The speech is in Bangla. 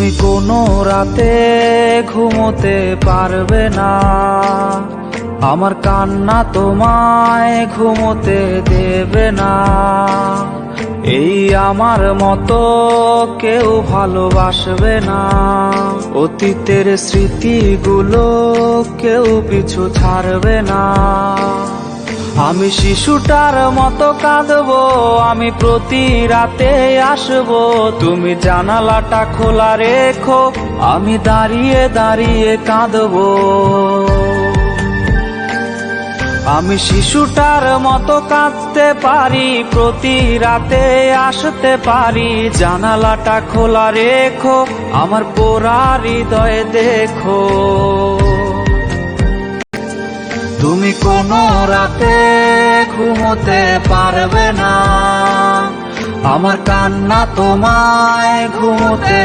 তুমি কোনো রাতে ঘুমোতে পারবে না, আমার কান্না তোমায় ঘুমোতে দেবে না। এই আমার মতো কেউ ভালোবাসবে না, অতীতের স্মৃতিগুলো কেউ পিছু ছাড়বে না। আমি শিশুটার মতো কাঁদবো, আমি প্রতি রাতে আসবো, তুমি জানালাটা খোলা রেখো, আমি দাঁড়িয়ে দাঁড়িয়ে কাঁদবো। আমি শিশুটার মতো কাঁদতে পারি, প্রতি রাতে আসতে পারি, জানালাটা খোলা রেখো, আমার পোড়া হৃদয় দেখো। তুমি কোনো রাতে ঘুমোতে পারবে না, আমার কান্না তোমায় ঘুমোতে